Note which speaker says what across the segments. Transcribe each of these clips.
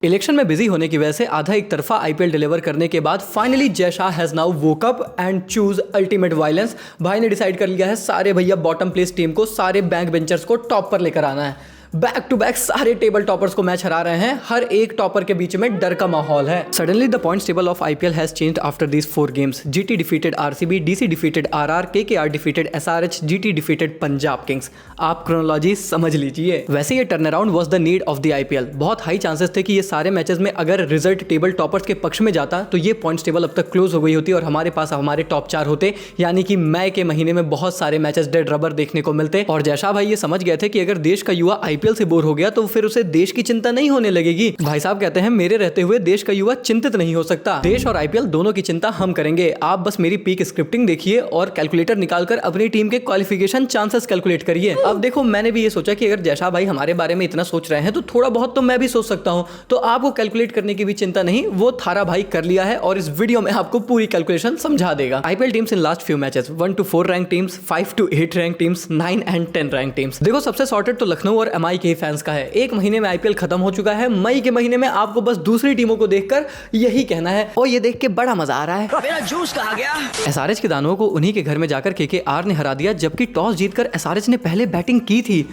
Speaker 1: Election में busy होने की वजह से आधा एक तरफा आईपीएल डिलीवर करने के बाद finally Jay Shah has now woke up and choose ultimate violence. भाई ने डिसाइड कर लिया है सारे भैया बॉटम प्लेस टीम को, सारे बैंक बेंचर्स को टॉप पर लेकर आना है। बैक टू बैक सारे टेबल टॉपर्स को मैच हरा रहे हैं। हर एक टॉपर के बीच में डर का माहौल है। Suddenly the points table of IPL has changed after these 4 games. GT defeated RCB, DC defeated RR, KKR defeated SRH, GT defeated Punjab Kings. आप क्रोनोलॉजी समझ लीजिए। वैसे ये turn around was the need of the IPL. बहुत high chances थे कि ये सारे मैचेस में अगर रिजल्ट टेबल टॉपर्स के पक्ष में जाता तो ये पॉइंट्स टेबल अब तक क्लोज हो गई होती और हमारे पास हमारे टॉप 4 होते, यानी कि मई के महीने में बहुत सारे मैचेस डेड रबर देखने को मिलते। और जैसा भाई ये समझ गए थे कि अगर देश का युवा आईपीएल से बोर हो गया तो फिर उसे देश की चिंता नहीं होने लगेगी। भाई साहब कहते हैं मेरे रहते हुए देश का युवा चिंतित नहीं हो सकता। देश और आईपीएल दोनों की चिंता हम करेंगे। आप बस मेरी पीक स्क्रिप्टिंग देखिए और कैलकुलेटर निकालकर अपनी टीम के क्वालिफिकेशन चांसेस कैलकुलेट करिए। अब देखो, मैंने भी ये सोचा कि अगर जैसा भाई हमारे बारे में इतना सोच रहे हैं तो थोड़ा बहुत तो मैं भी सोच सकता हूं। तो आपको कैलकुलेट करने की भी चिंता नहीं, वो थारा भाई कर लिया है और इस वीडियो में आपको पूरी कैलकुलेशन समझा देगा। IPL teams in last few matches 1 to 4 rank teams, 5 to 8 rank teams, 9 and 10 rank teams. देखो सबसे सॉर्टेड तो लखनऊ और एमआई के फैंस का है। एक महीने में आईपीएल खत्म हो चुका है। मई के महीने में आपको बस दूसरी टीमों को देखकर यही कहना है, और ये देख के बड़ा मजा आ रहा है,
Speaker 2: मेरा जूस कहाँ गया।
Speaker 1: एसआरएच के दानवों को उन्हीं के घर में जाकर केकेआर ने हरा दिया, जबकि टॉस जीतकर एसआरएच ने पहले बैटिंग की थी।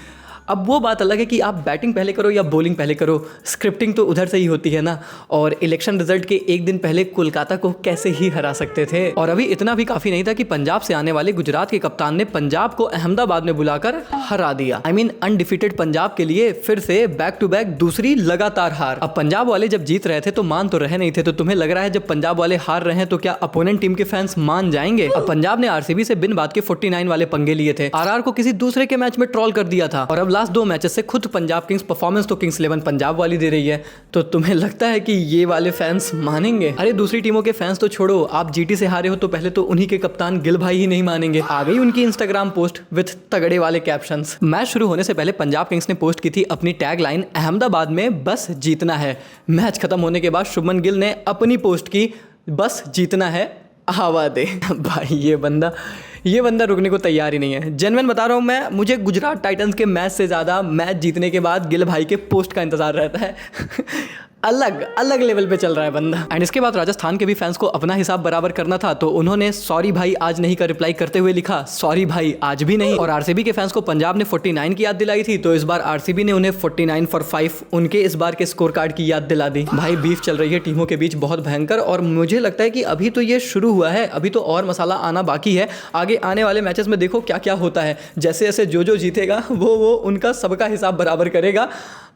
Speaker 1: अब वो बात अलग है कि आप बैटिंग पहले करो या बॉलिंग पहले करो, स्क्रिप्टिंग तो उधर से ही होती है ना। और इलेक्शन रिजल्ट के एक दिन पहले कोलकाता को कैसे ही हरा सकते थे। और अभी इतना भी काफी नहीं था कि पंजाब से आने वाले गुजरात के कप्तान ने पंजाब को अहमदाबाद में बुलाकर हरा दिया। आई मीन अनडिफीटेड पंजाब के लिए फिर से बैक टू बैक दूसरी लगातार हार। अब पंजाब वाले जब जीत रहे थे तो मान तो रहे नहीं थे, तो तुम्हें लग रहा है जब पंजाब वाले हार रहे हैं तो क्या अपोनेंट टीम के फैंस मान जाएंगे? अब पंजाब ने आरसीबी से बिन बात के 49 वाले पंगे लिए थे। आरआर को किसी दूसरे के मैच में ट्रॉल कर दिया था। और अब लास्ट 2 मैचेस से खुद पंजाब किंग्स परफॉर्मेंस तो किंग्स 11 पंजाब वाली दे रही है। तो तुम्हें लगता है कि ये वाले फैंस मानेंगे? अरे दूसरी टीमों के फैंस तो छोड़ो, आप जीटी से हारे हो तो पहले तो उन्हीं के कप्तान गिल भाई ही नहीं मानेंगे। आ गई उनकी इंस्टाग्राम पोस्ट विद तगड़े वाले कैप्शंस। मैच शुरू होने से पहले पंजाब किंग्स ने पोस्ट की थी अपनी टैग लाइन, अहमदाबाद में बस जीतना है। मैच खत्म होने के बाद शुभमन गिल ने अपनी पोस्ट की, बस जीतना है, हवा दे। भाई ये बंदा रुकने को तैयार ही नहीं है। जेन्युइन बता रहा हूँ मैं, मुझे गुजरात टाइटंस के मैच से ज़्यादा मैच जीतने के बाद गिल भाई के पोस्ट का इंतजार रहता है। अलग लेवल पे चल रहा है बंदा। एंड इसके बाद राजस्थान के भी फैंस को अपना हिसाब बराबर करना था, तो उन्होंने सॉरी भाई आज नहीं का रिप्लाई करते हुए लिखा, सॉरी भाई आज भी नहीं। और आरसीबी के फैंस को पंजाब ने 49 की याद दिलाई थी, तो इस बार आरसीबी ने उन्हें 49 for 5 उनके इस बार के स्कोर कार्ड की याद दिला दी। भाई बीफ चल रही है टीमों के बीच बहुत भयंकर, और मुझे लगता है कि अभी तो ये शुरू हुआ है, अभी तो और मसाला आना बाकी है। आगे आने वाले मैचेस में देखो क्या क्या होता है। जैसे जैसे जो जीतेगा वो उनका सबका हिसाब बराबर करेगा।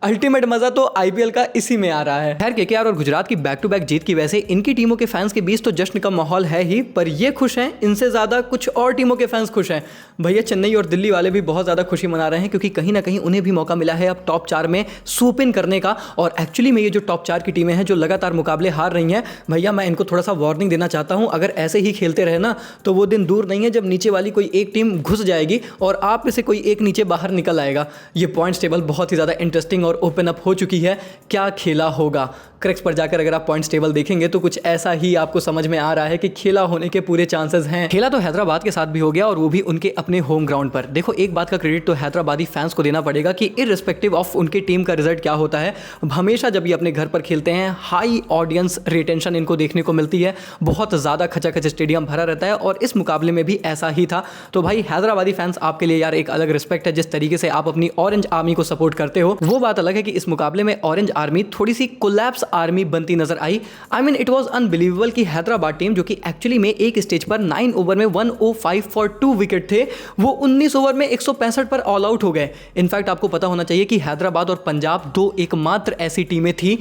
Speaker 1: अल्टीमेट मजा तो आईपीएल का इसी में आ रहा है। खैर केकेआर और गुजरात की बैक टू बैक जीत की वजह से इनकी टीमों के फैंस के बीच तो जश्न का माहौल है ही, पर ये खुश हैं, इनसे ज्यादा कुछ और टीमों के फैंस खुश हैं। भैया चेन्नई और दिल्ली वाले भी बहुत ज्यादा खुशी मना रहे हैं, क्योंकि कहीं ना कहीं उन्हें भी मौका मिला है अब टॉप 4 में सूप इन करने का। और एक्चुअली में ये जो टॉप 4 की टीमें हैं जो लगातार मुकाबले हार रही हैं, भैया मैं इनको थोड़ा सा वार्निंग देना चाहता हूं, अगर ऐसे ही खेलते रहे ना तो वो दिन दूर नहीं है जब नीचे वाली कोई एक टीम घुस जाएगी और आप में से कोई एक नीचे बाहर निकल आएगा। ये पॉइंट्स टेबल बहुत ही ज्यादा इंटरेस्टिंग और ओपन अप हो चुकी है। क्या खेला होगा? क्रैक्स पर जाकर अगर आप पॉइंट्स टेबल देखेंगे तो कुछ ऐसा ही आपको समझ में आ रहा है कि खेला होने के पूरे चांसेस हैं। खेला तो हैदराबाद के साथ भी हो गया, और वो भी उनके अपने होम ग्राउंड पर। देखो एक बात का क्रेडिट तो हैदराबादी फैंस को देना पड़ेगा कि इररिस्पेक्टिव ऑफ उनके टीम का रिजल्ट क्या होता है, हमेशा जब ये अपने घर पर खेलते हैं हाई ऑडियंस रिटेंशन इनको देखने को मिलती है। बहुत ज़्यादा खचाखच स्टेडियम भरा रहता है, और इस मुकाबले में भी ऐसा ही था। तो भाई हैदराबादी फैंस आपके लिए यार एक अलग रिस्पेक्ट है। जिस तरीके से आप अपनी ऑरेंज आर्मी को सपोर्ट करते हो, वो बात अलग है कि इस मुकाबले में ऑरेंज आर्मी थोड़ी सी कोलैप्स आर्मी बनती नजर आई। I mean it was unbelievable कि हैदराबाद टीम जो कि एक्चुअली में एक स्टेज पर 9 ओवर में 105 for 2 विकेट थे, वो 19 ओवर में 165 पर ऑल आउट हो गए। इनफैक्ट आपको पता होना चाहिए कि हैदराबाद और पंजाब दो एकमात्र ऐसी टीमें थी,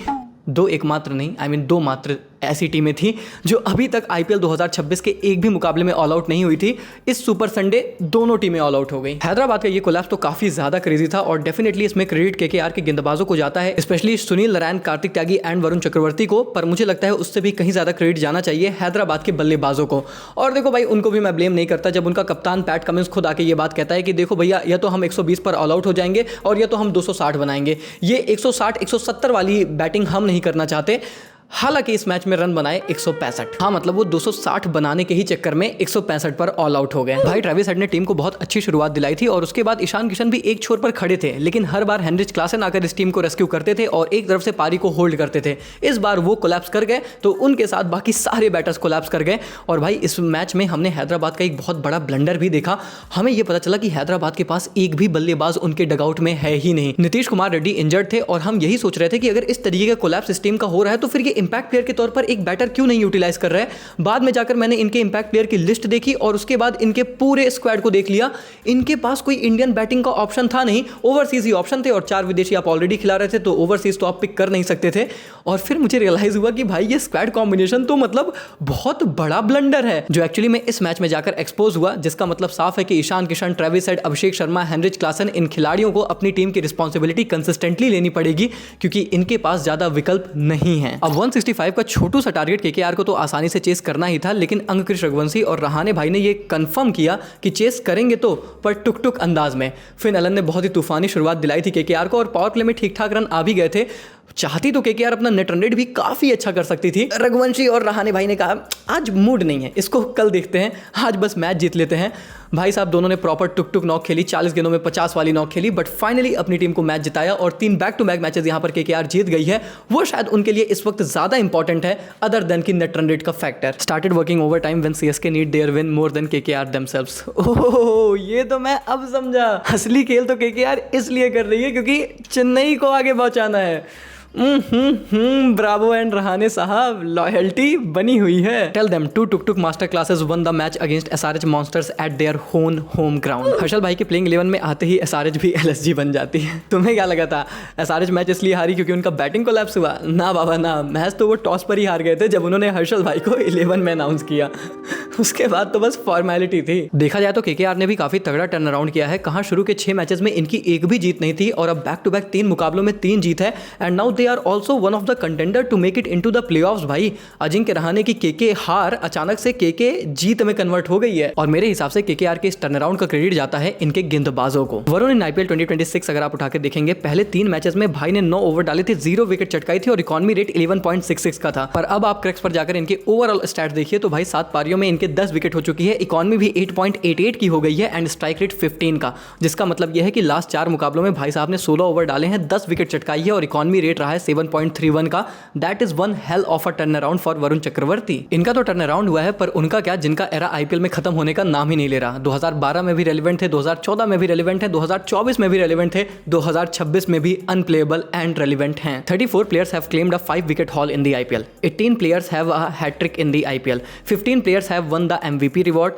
Speaker 1: दो एकमात्र नहीं, आई मीन 2 मात्र ऐसी टीमें थी जो अभी तक आईपीएल 2026 के एक भी मुकाबले में ऑल आउट नहीं हुई थी। इस सुपर संडे दोनों टीमें ऑल आउट हो गई। हैदराबाद का ये कोलैप्स तो काफी ज्यादा क्रेजी था, और डेफिनेटली इसमें क्रेडिट केकेआर के गेंदबाजों को जाता है, specially Sunil Narine, Kartik Tyagi and Varun Chakravarthy को। पर मुझे लगता है उससे भी कहीं ज्यादा क्रेडिट जाना चाहिए हैदराबाद के बल्लेबाजों को। और देखो भाई उनको भी मैं ब्लेम नहीं करता जब उनका कप्तान पैट कमिंस खुद आके ये बात कहता है कि देखो भैया या तो हम 120 पर ऑल आउट हो जाएंगे और या तो हम 260 बनाएंगे। ये 160 170 वाली बैटिंग हम नहीं करना चाहते। हालांकि इस मैच में रन बनाए 165। हाँ मतलब वो 260 बनाने के ही चक्कर में 165 पर ऑल आउट हो गए। भाई ट्रेविस हेड ने टीम को बहुत अच्छी शुरुआत दिलाई थी और उसके बाद ईशान किशन भी एक छोर पर खड़े थे, लेकिन हर बार हेनरिच क्लासन आकर इस टीम को रेस्क्यू करते थे और एक तरफ से पारी को होल्ड करते थे। इस बार वो कोलैप्स कर गए तो उनके साथ बाकी सारे बैटर्स कोलैप्स कर गए। और भाई इस मैच में हमने हैदराबाद का एक बहुत बड़ा ब्लंडर भी देखा। हमें यह पता चला कि हैदराबाद के पास एक भी बल्लेबाज उनके डगआउट में है ही नहीं। नीतीश कुमार रेड्डी इंजर्ड थे और हम यही सोच रहे थे कि अगर इस तरीके का कोलैप्स इस टीम का हो रहा है तो फिर ये इंपैक्ट प्लेयर के तौर पर एक बैटर क्यों नहीं यूटिलाइज कर रहा है। बाद में जाकर मैंने इनके इंपैक्ट प्लेयर की लिस्ट देखी और उसके बाद इनके पूरे स्क्वाड को देख लिया। इनके पास कोई इंडियन बैटिंग का ऑप्शन था नहीं, ओवरसीज ही ऑप्शन थे और 4 विदेशी आप ऑलरेडी खिला रहे थे तो ओवरसीज तो आप पिक कर नहीं सकते थे। और फिर मुझे रियलाइज हुआ कि भाई ये स्क्वाड कॉम्बिनेशन तो मतलब बहुत बड़ा ब्लंडर है, जो एक्चुअली में इस मैच में जाकर एक्सपोज हुआ, जिसका मतलब साफ है कि Ishan Kishan, Travis head, Abhishek Sharma, Heinrich Klaasen, इन खिलाड़ियों को अपनी टीम की रिस्पॉन्सिबिलिटी कंसिस्टेंटली लेनी पड़ेगी क्योंकि इनके पास ज्यादा विकल्प नहीं है। अब 165 का छोटू सा टारगेट केकेआर को तो आसानी से चेस करना ही था, लेकिन अंकुश रघुवंशी और रहाणे भाई ने ये कंफर्म किया कि चेस करेंगे तो पर टुक टुक अंदाज में। फिन एलन ने बहुत ही तूफानी शुरुआत दिलाई थी केकेआर को और पावर प्ले में ठीक ठाक रन आ भी गए थे। चाहती तो केकेआर अपना नेट रन रेट भी काफी अच्छा कर सकती थी। रघुवंशी और रहाणे भाई ने कहा आज मूड नहीं है, इसको कल देखते हैं, आज बस मैच जीत लेते हैं। भाई साहब दोनों ने प्रॉपर टुक टुक नॉक खेली, 40 गेंदों में 50 वाली नॉक खेली, बट फाइनली अपनी टीम को मैच जिताया और 3 बैक टू बैक मैचेस यहां पर केकेआर जीत गई है। वो शायद उनके लिए इस वक्त ज्यादा इंपॉर्टेंट है अदर देन की नेट रन रेट का factor. Started working over time when CSK need their win more than KKR themselves. ओह ये तो मैं अब समझा, असली खेल तो केकेआर इसलिए कर रही है क्योंकि चेन्नई को आगे पहुंचाना है। ब्रावो एंड रहाणे साहब, लॉयल्टी बनी हुई है। Tell them 2 took took master classes won the match against SRH monsters at their home ground. Harshal भाई के प्लेइंग 11 में आते ही एसआरएच भी एलएसजी बन जाती है। तुम्हें क्या लगा था एसआरएच मैच इसलिए हारी क्योंकि उनका बैटिंग कोलैप्स हुआ? ना बाबा ना, मैच तो वो टॉस पर ही हार गए थे जब उन्होंने हर्षल भाई को 11 में अनाउंस किया। उसके बाद तो बस फॉर्मेलिटी थी। देखा जाए तो केकेआर ने भी काफी तगड़ा टर्न अराउंड किया है। कहां शुरू के 6 मैचेस में इनकी एक भी जीत नहीं थी और अब बैक टू बैक 3 मुकाबलों में 3 जीत है and now they are also one of the contender to make it into the playoffs. भाई अजिंक्य रहाणे की केके हार अचानक से केके जीत में कन्वर्ट हो गई है और मेरे हिसाब से केकेआर के इस टर्न अराउंड का क्रेडिट जाता है इनके गेंदबाजों को। वरुण इन आईपीएल 2026 अगर आप उठा के देखेंगे, पहले 3 मैचेस में भाई ने 9 ओवर डाले थे, 0 विकेट चटकाई थी और इकॉनमी रेट 11.66 का था। पर अब आप क्रैक्स पर जाकर इनके ओवरऑल स्टैट्स देखिए तो भाई 7 पारियों में इनके 10 विकेट हो चुकी है, इकॉनमी भी 8.88 की हो गई है एंड स्ट्राइक रेट 15 का, जिसका मतलब यह है कि लास्ट 4 मुकाबलों में भाई साहब ने 16 ओवर डाले हैं, 10 विकेट चटकाई है और इकॉनमी रेट रहा है 7.31 का। That is one hell of a turn around for Varun Chakravarthy. इनका तो टर्न अराउंड हुआ है, पर उनका क्या जिनका एरा आईपीएल में खत्म होने का नाम ही नहीं ले रहा। 2012 में भी रेलिवेंट थे, 2014 में भी रेलिवेंट है, 2024 में भी रेलिवेंट थे, 2026 में भी अनप्लेएबल एंड रेलिवेंट हैं। 34 players have claimed a 5 wicket haul in the IPL, 18 players have a hattrick in the IPL, 15 players have won the MVP reward,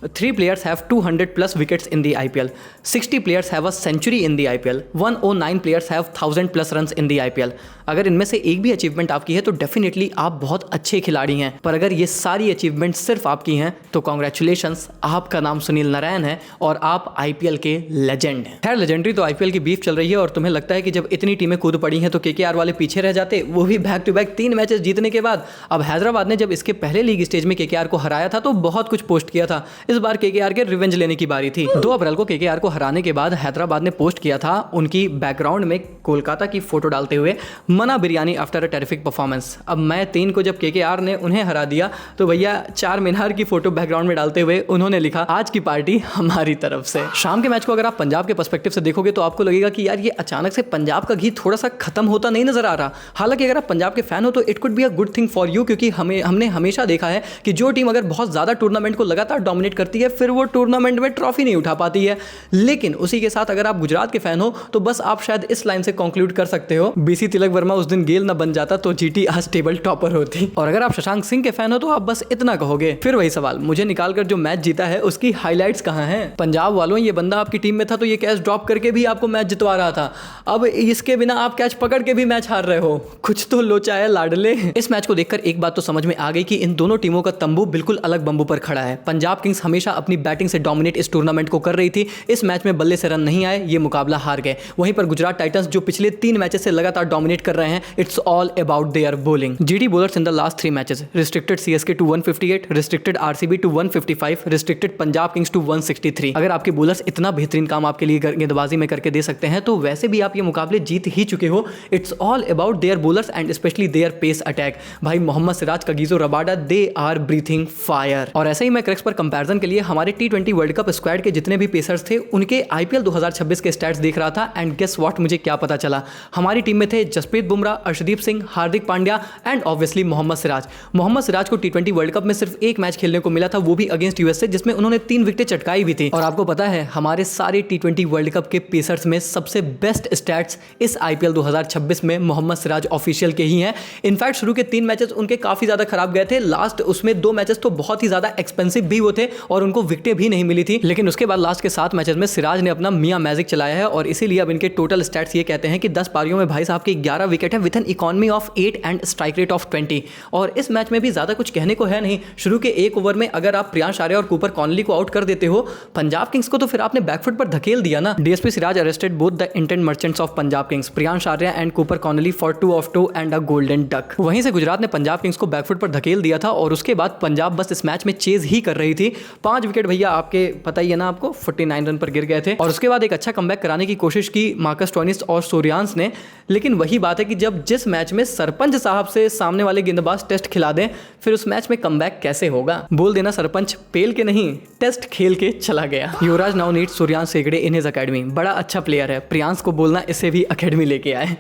Speaker 1: 3 players have 200 plus wickets in the IPL, 60 players have a century in the IPL, 109 players have 1000 plus runs in the IPL। अगर इनमें से एक भी achievement आपकी है तो definitely आप बहुत अच्छे खिलाड़ी हैं, पर अगर ये सारी अचीवमेंट सिर्फ आपकी हैं तो कॉन्ग्रेचुलेशंस, आपका नाम सुनील नारायण है और आप आईपीएल के लेजेंड हैं। खैर लेजेंडरी तो आईपीएल की बीफ चल रही है और तुम्हें लगता है कि जब इतनी टीमें कूद पड़ी हैं तो केकेआर वाले पीछे रह जाते, वो भी बैक टू बैक 3 मैचेस जीतने के बाद। अब हैदराबाद ने जब इसके पहले लीग स्टेज में केकेआर को हराया था तो बहुत कुछ पोस्ट किया था, इस बार केकेआर के रिवेंज लेने की बारी थी। 2 अप्रैल को केकेआर को हराने के बाद हैदराबाद ने पोस्ट किया था उनकी बैकग्राउंड में कोलकाता की फोटो डालते हुए, मना biryani after a terrific performance. अब मैं 3 को जब केकेआर ने उन्हें हरा दिया तो भैया 4 मीनार की फोटो बैकग्राउंड में डालते हुए उन्होंने लिखा आज की पार्टी हमारी तरफ से। शाम के मैच को अगर आप पंजाब के पर्सपेक्टिव से देखोगे तो आपको लगेगा कि यार ये अचानक से पंजाब का घी थोड़ा सा खत्म होता नहीं नजर आ रहा। हालांकि अगर आप पंजाब के फैन हो तो it could be a good thing for you, क्योंकि हमने हमेशा देखा है कि जो टीम अगर बहुत ज्यादा टूर्नामेंट को लगातार डोमिनेट करती है फिर वो टूर्नामेंट में ट्रॉफी नहीं उठा पाती है। लेकिन उसी के साथ अगर आप गुजरात के फैन हो तो बस आप शायद इस लाइन से कंक्लूड कर सकते हो, बीसी तिलक वर्मा उस दिन गेल न बन जाता तो जीटी आज टेबल टॉपर होती। और अगर आप शशांक सिंह के फैन हो तो आप बस इतना कहोगे। फिर वही सवाल, मुझे निकालकर जो मैच जीता है उसकी हाईलाइट्स कहां हैं? पंजाब वालों, ये बंदा आपकी टीम में था तो ये कैच ड्रॉप करके भी आपको मैच जितवा रहा था, अब इसके बिना आप कैच पकड़ के भी मैच हार रहे हो, कुछ तो लोचा है लाडले। इस मैच को देखकर एक बात तो समझ में आ गई कि इन दोनों टीमों का तंबू बिल्कुल अलग बंबू पर खड़ा है। पंजाब किंग्स हमेशा अपनी बैटिंग से डोमिनेट इस टूर्नामेंट को कर रही थी। इस मैच में बल्ले से रन नहीं आए, ये मुकाबला हार गए। वहीं पर गुजरात टाइटंस जो पिछले 3 मैचेस से लगातार डोमिनेट कर रहे हैं, it's all about their bowling. GT bowlers in the last 3 matches restricted CSK to 158, restricted RCB to 155, restricted Punjab Kings to 163। अगर आपके बॉलर्स इतना बेहतरीन काम आपके लिए गेंदबाजी में करके दे सकते हैं तो वैसे भी आप ये मुकाबले जीत ही चुके हो। It's all about their bowlers and specially their pace attack. भाई Mohammed Siraj, Kagiso Rabada, they are breathing fire. और ऐसे ही मैं क्रैक्स पर कंपैरिजन के लिए हमारे T20 वर्ल्ड कप स्क्वाड के जितने भी पेसर्स थे उनके IPL 2026 के स्टैट्स देख रहा था एंड गेस व्हाट, मुझे क्या पता चला। हमारी टीम में थे जसप्रीत बुमराह, अर्शदीप सिंह, हार्दिक पांड्या एंड ऑब्वियसली मोहम्मद सिराज। मोहम्मद सिराज को T20 वर्ल्ड कप में सिर्फ एक मैच खेलने को मिला था, वो भी अगेंस्ट यूएसए, जिसमें उन्होंने 3 विकेटें चटकाई भी थी। और आपको पता है हमारे सारे T20 वर्ल्ड कप के पेसर्स में सबसे बेस्ट स्टैट्स इस IPL 2026 में मोहम्मद सिराज ऑफिशियल के ही हैं। इनफैक्ट शुरू के 3 मैचेस उनके काफी ज्यादा खराब गए थे, लास्ट उसमें 2 मैचेस तो बहुत ही ज्यादा एक्सपेंसिव भी वो थे और उनको विकेटें भी नहीं मिली थी। लेकिन उसके बाद लास्ट के 7 मैचेस में सिराज ने अपना मियां मैजिक चलाया है और इसीलिए अब इनके टोटल स्टैट्स ये कहते हैं कि 10 पारियों में भाई साहब के 11 विकेट है with an economy of 8 and strike rate of 20। और इस मैच में भी ज्यादा कुछ कहने को है नहीं। शुरू के 1 ओवर में अगर आप प्रियांश आर्या और कूपर कॉनली को आउट कर देते हो पंजाब किंग्स को, तो फिर आपने बैकफुट पर धकेल दिया ना। DSP Siraj arrested both the intent merchants of Punjab Kings, Priyansh Arya and Cooper Conley for 2 of 2 and a golden duck. वहीं से गुजरात ने पंजाब किंग्स को बैकफुट पर धकेल दिया था और उसके बाद पंजाब बस इस मैच में चेज ही कर रही थी। 5 विकेट भैया आपके पता ही है ना आपको, 49 रन पर गिर गए थे। और उसके बाद एक अच्छा कमबैक कराने की कोशिश की मार्कस स्टोइनिस और सूर्यांश ने, लेकिन वही बात है कि जब जिस मैच में सरपंच साहब से सामने वाले गेंदबाज टेस्ट खिला दें, फिर उस मैच में कमबैक कैसे होगा। बोल देना सरपंच पेल के नहीं, टेस्ट खेल के चला गया। Yuvraj now needs Suryansh Hegde in his academy. बड़ा अच्छा प्लेयर है, प्रियांश को बोलना इसे भी अकेडमी लेके आए।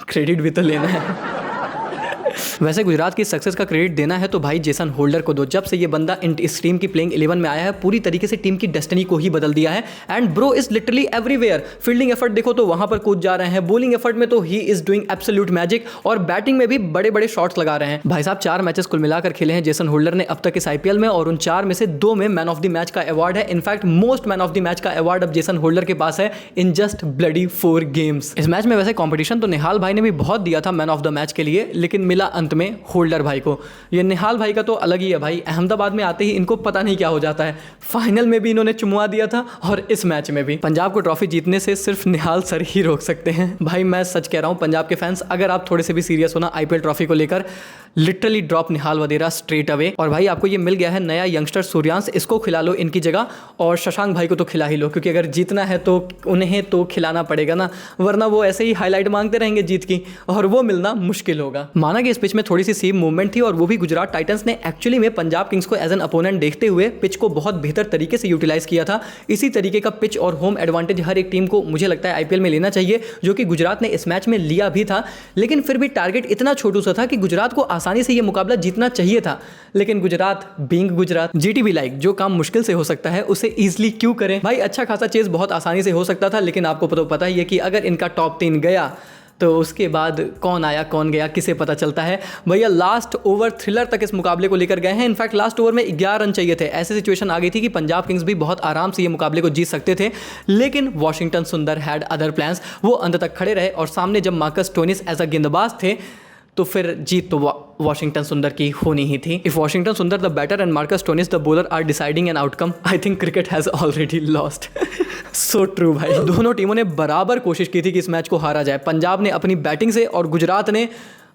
Speaker 1: क्रेडिट भी तो लेना है। वैसे गुजरात की सक्सेस का क्रेडिट देना है तो भाई जेसन होल्डर को दो। जब से ये बंदा इस टीम की प्लेइंग 11 में आया है, पूरी तरीके से टीम की डेस्टिनी को ही बदल दिया है। And bro is literally everywhere. Fielding effort देखो तो वहां पर कूद जा रहे हैं, बॉलिंग एफर्ट में तो he is doing absolute magic, और बैटिंग में भी बड़े बड़े शॉट्स लगा रहे हैं। भाई साहब 4 मैचेस कुल मिलाकर खेले हैं जेसन होल्डर ने अब तक इस IPL में, और उन 4 में से 2 में मैन ऑफ द मैच का अवार्ड है। In fact most man of the match का अवार्ड अब जेसन होल्डर के पास है इन जस्ट ब्लडी 4 गेम्स। इस मैच में वैसे कॉम्पिटिशन तो निहाल भाई ने भी बहुत दिया था मैन ऑफ द मैच के लिए, लेकिन मिला अंत में होल्डर भाई को। ये निहाल भाई का तो अलग ही है भाई, अहमदाबाद में आते ही इनको पता नहीं क्या हो जाता है। फाइनल में भी इन्होंने चुमवा दिया था और इस मैच में भी। पंजाब को ट्रॉफी जीतने से सिर्फ निहाल सर ही रोक सकते हैं। भाई मैं सच कह रहा हूँ पंजाब के फैंस, अगर आप थोड़े से भी सीरियस हो ना IPL ट्रॉफी को लेकर, लिटरली ड्रॉप निहाल वदेरा स्ट्रेट अवे। और भाई आपको ये मिल गया है नया यंगस्टर सूर्यांश, इसको खिला लो इनकी जगह, और शशांक भाई को तो खिला ही लो, क्योंकि अगर जीतना है तो उन्हें तो खिलाना पड़ेगा ना, वरना वो ऐसे ही हाईलाइट मांगते रहेंगे जीत की, और वो मिलना मुश्किल होगा। माना कि इस पिच में थोड़ी सी सेम मूवमेंट थी, और वो भी गुजरात टाइटंस ने एक्चुअली में पंजाब किंग्स को एज एन अपोनेंट देखते हुए पिच को बहुत बेहतर तरीके से यूटिलाइज किया था। इसी तरीके का पिच और होम एडवांटेज हर एक टीम को मुझे लगता है IPL में लेना चाहिए, जो कि गुजरात ने इस मैच में लिया भी था। लेकिन फिर भी टारगेट इतना छोटू सा था कि गुजरात को आसानी से यह मुकाबला जीतना चाहिए था। लेकिन गुजरात बीइंग गुजरात, GT भी लाइक जो काम मुश्किल से हो सकता है उसे इजीली क्यों करें। भाई अच्छा खासा चेज बहुत आसानी से हो सकता था, लेकिन आपको तो पता ही है कि अगर इनका टॉप 3 गया तो उसके बाद कौन आया कौन गया किसे पता चलता है। भैया लास्ट ओवर थ्रिलर तक इस मुकाबले को लेकर गए हैं। इनफैक्ट लास्ट ओवर में 11 रन चाहिए थे। ऐसी सिचुएशन आ गई थी कि पंजाब किंग्स भी बहुत आराम से ये मुकाबले को जीत सकते थे, लेकिन वॉशिंगटन सुंदर हैड अदर प्लान्स। वो अंत तक खड़े रहे और सामने जब मार्कस स्टोइनिस एज अ गेंदबाज थे तो फिर जीत तो वॉशिंगटन सुंदर की होनी ही थी। If Washington Sundar the batter and Marcus Stoinis the bowler are deciding an outcome, I think cricket has already lost. So true भाई। दोनों टीमों ने बराबर कोशिश की थी कि इस मैच को हारा जाए। पंजाब ने अपनी बैटिंग से और गुजरात ने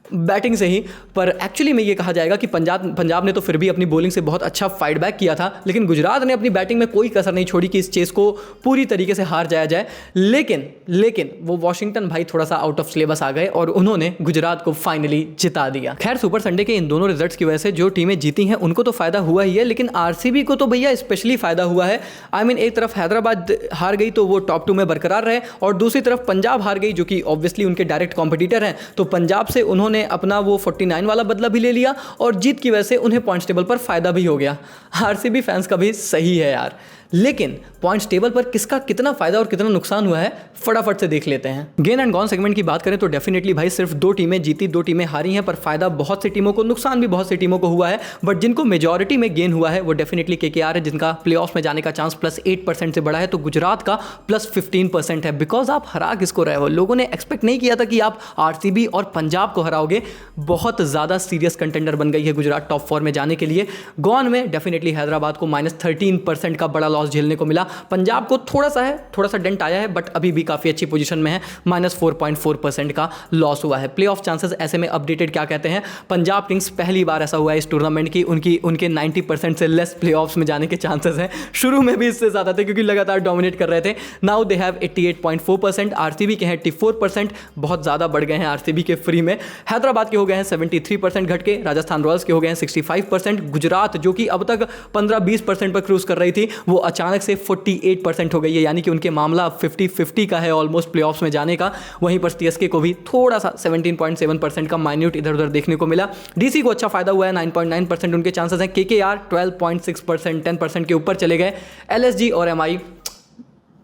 Speaker 1: बैटिंग से ही, पर एक्चुअली में ये कहा जाएगा कि पंजाब ने तो फिर भी अपनी बॉलिंग से बहुत अच्छा फाइट बैक किया था, लेकिन गुजरात ने अपनी बैटिंग में कोई कसर नहीं छोड़ी कि इस चेस को पूरी तरीके से हार जाया जाए। लेकिन वो वॉशिंगटन भाई थोड़ा सा आउट ऑफ सिलेबस आ गए और उन्होंने गुजरात को फाइनली जिता दिया। खैर सुपर संडे के इन दोनों रिजल्ट्स की वजह से जो टीमें जीती हैं उनको तो फायदा हुआ ही है, लेकिन RCB को तो भैया स्पेशली फायदा हुआ है। आई मीन एक तरफ हैदराबाद हार गई तो वो टॉप 2 में बरकरार रहे, और दूसरी तरफ पंजाब हार गई जो कि ऑब्वियसली उनके डायरेक्ट कॉम्पिटिटर हैं। तो पंजाब से उन्होंने अपना वो 49 वाला बदला भी ले लिया, और जीत की वजह से उन्हें पॉइंट्स टेबल पर फायदा भी हो गया। RCB फैंस का भी सही है यार, लेकिन पॉइंट्स टेबल पर किसका कितना फायदा और कितना नुकसान हुआ है फटाफट से देख लेते हैं। गेन एंड गॉन सेगमेंट की बात करें तो डेफिनेटली भाई सिर्फ 2 टीमें जीती, 2 टीमें हारी हैं, पर फायदा बहुत सी टीमों को, नुकसान भी बहुत सी टीमों को हुआ है। बट जिनको मेजॉरिटी में गेन हुआ है वो डेफिनेटली केकेआर है, जिनका प्लेऑफ्स में जाने का चांस +8% से बढ़ा है, तो गुजरात का +15% है। बिकॉज आप हरा किसको रहे हो, लोगों ने एक्सपेक्ट नहीं किया था कि आप आरसीबी और पंजाब को हराओगे। बहुत ज़्यादा सीरियस कंटेंडर बन गई है गुजरात टॉप 4 में जाने के लिए। गॉन में डेफिनेटली हैदराबाद को -13% का बड़ा लॉस झेलने को मिला। पंजाब को थोड़ा सा डेंट आया है, बट अभी भी काफ़ी अच्छी पोजीशन में है, -4.4% का लॉस हुआ है। प्लेऑफ चांसेस ऐसे में अपडेटेड क्या कहते हैं, पंजाब किंग्स पहली बार ऐसा हुआ है इस टूर्नामेंट की उनके 90% से लेस प्लेऑफ्स में जाने के चांसेस हैं। शुरू में भी इससे ज़्यादा थे क्योंकि लगातार डोमिनेट कर रहे थे। नाउ दे हैव 88.4%, आरसीबी के हैं 84%, बहुत ज़्यादा बढ़ गए हैं आरसीबी के फ्री में। हैदराबाद के हो गए हैं 73% घट के, राजस्थान रॉयल्स के हो गए हैं 65%, गुजरात जो कि अब तक 15-20% पर क्रूज कर रही थी वो अचानक से 48% हो गई है, यानी कि उनके मामला 50-50 का है ऑलमोस्ट प्लेऑफ्स में जाने का। वहीं पर सीएसके को भी थोड़ा सा 17.7% का माइन्यूट इधर उधर देखने को मिला। डीसी को अच्छा फायदा हुआ है, 9.9% उनके चांसेस हैं। केकेआर 12.6%, 10% के ऊपर चले गए। एलएसजी और एमआई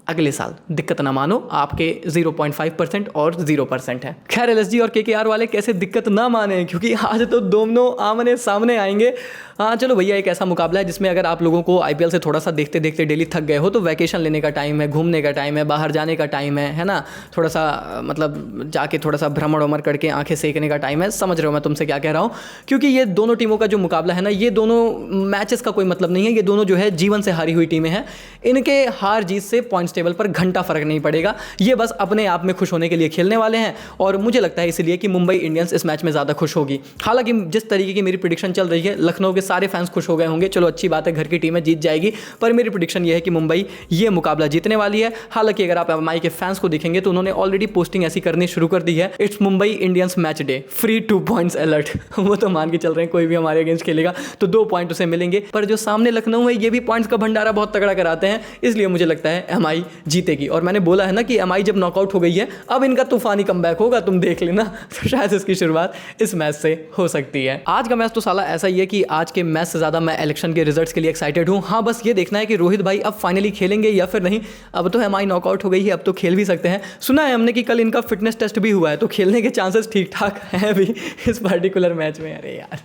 Speaker 1: अगले साल दिक्कत ना मानो, आपके 0.5% और 0% है। खैर एलएसजी और केकेआर वाले कैसे दिक्कत ना माने, क्योंकि आज तो दोनों आमने सामने आएंगे। हाँ चलो भैया, एक ऐसा मुकाबला है जिसमें अगर आप लोगों को आईपीएल से थोड़ा सा देखते देखते डेली थक गए हो तो वैकेशन लेने का टाइम है, घूमने का टाइम है, बाहर जाने का टाइम है ना, थोड़ा सा मतलब जाके थोड़ा सा भ्रमण उमर करके आंखें सेकने का टाइम है। समझ रहे हो मैं तुमसे क्या कह रहा हूँ, क्योंकि ये दोनों टीमों का जो मुकाबला है ना, ये दोनों मैचेस का कोई मतलब नहीं है, ये दोनों जो है जीवन से हारी हुई टीमें हैं। इनके हार जीत से पॉइंट्स टेबल पर घंटा फर्क नहीं पड़ेगा, ये बस अपने आप में खुश होने के लिए खेलने वाले हैं। और मुझे लगता है इसलिए कि मुंबई इंडियंस इस मैच में ज़्यादा खुश होगी। हालांकि जिस तरीके की मेरी प्रेडिक्शन चल रही है, लखनऊ के सारे फैंस खुश हो गए होंगे, चलो अच्छी बात है, घर की टीमें जीत जाएगी, पर मेरी प्रेडिक्शन ये है कि मुंबई ये मुकाबला जीतने वाली है। हालांकि अगर आप एमआई के फैंस को देखेंगे तो उन्होंने ऑलरेडी पोस्टिंग ऐसी करनी शुरू कर दी है, it's Mumbai Indians match day, free 2 points alert. वो तो मान के चल रहे हैं कोई भी हमारे अगेंस्ट खेलेगा तो 2 पॉइंट उसे मिलेंगे, पर जो सामने लखनऊ है ये भी पॉइंट्स का भंडारा बहुत तगड़ा कराते हैं, इसलिए मुझे लगता है एमआई जीतेगी। और मैंने बोला है ना कि एमआई जब नॉकआउट हो गई है अब इनका तूफानी कमबैक होगा, तुम देख लेना। तो शायद इसकी शुरुआत इस मैच से हो सकती है। आज का मैच तो साला ऐसा ही है कि आज के मैच से ज़्यादा मैं इलेक्शन के रिजल्ट्स के लिए एक्साइटेड हूँ। हाँ बस ये देखना है कि रोहित भाई अब फाइनली खेलेंगे या फिर नहीं। अब तो एमआई नॉकआउट हो गई है, अब तो खेल भी सकते हैं। सुना है हमने कि कल इनका फिटनेस टेस्ट भी हुआ है, तो खेलने के चांसेस ठीक ठाक हैं भी इस पर्टिकुलर मैच में। अरे यार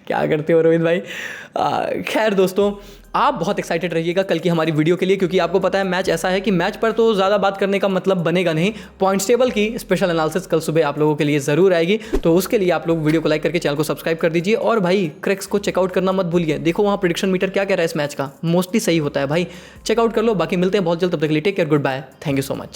Speaker 1: क्या करते हो रोहित भाई। खैर दोस्तों, आप बहुत एक्साइटेड रहिएगा कल की हमारी वीडियो के लिए, क्योंकि आपको पता है मैच ऐसा है कि मैच पर तो ज़्यादा बात करने का मतलब बनेगा नहीं। पॉइंट्स टेबल की स्पेशल एनालिसिस कल सुबह आप लोगों के लिए ज़रूर आएगी, तो उसके लिए आप लोग वीडियो को लाइक करके चैनल को सब्सक्राइब कर दीजिए। और भाई क्रैक्स को चेकआउट करना मत भूलिए, देखो वहाँ प्रेडिक्शन मीटर क्या कह रहा है इस मैच का, मोस्टली सही होता है भाई, चेकआउट कर लो। बाकी मिलते हैं बहुत जल्द, तब तक के लिए take care, good bye, thank you so much.